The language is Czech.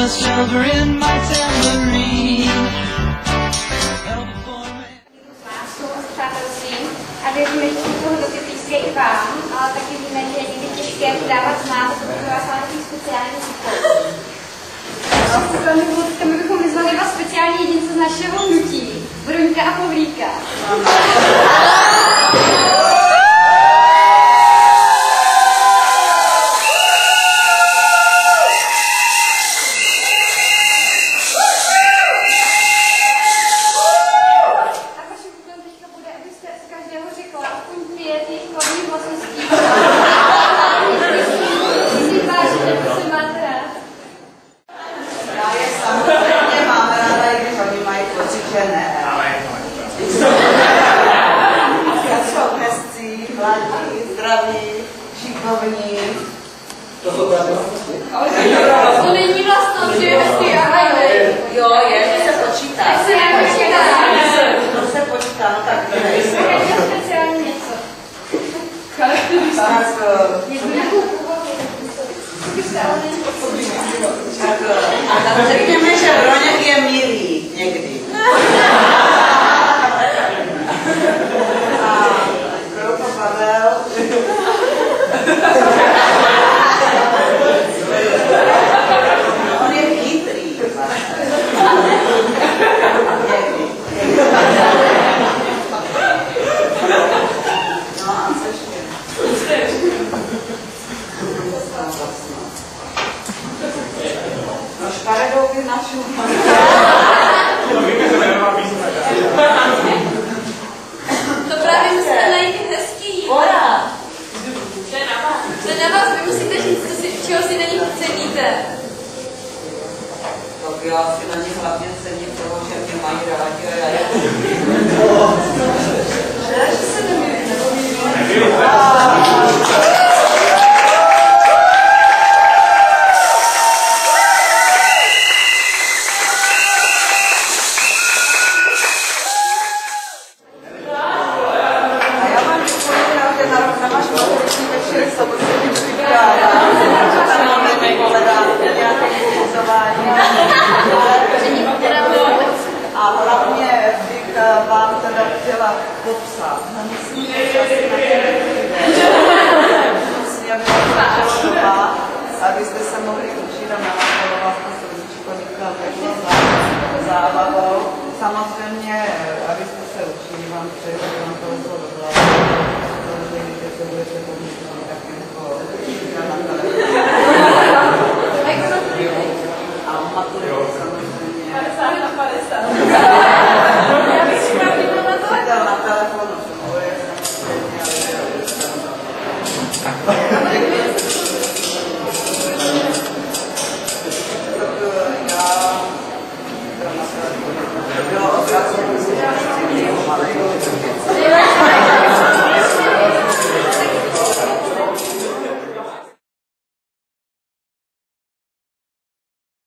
just shelter in my tambourine. A věříme, že jsou to hodnoty blízké i vám, ale taky víme, že je někdy těžké dávat znát, protože vás máme takový speciální úkol. My bychom vyzvali vás speciální jedince z našeho hnutí, Broňka a Pavlíka. Zdraví, šikovní. To jsou právě vlastnosti? To není vlastnost, že je hezký a hajnej. Jo, je, to se počítá. To se počítá, no tak to je. Speciální něco. Tak řekněme, že Broněk je milý někdy. Pavel. On je chytrý. No a co ještě? No škaredou by našu. To právě musíte najít hezký. Bora. To je na vás. To je na vás, vy musíte říct, čeho si na nich ceníte. Tak já si na nich hlavně cením toho, že mě mají rádi a já je. Že se neměli, nebo mě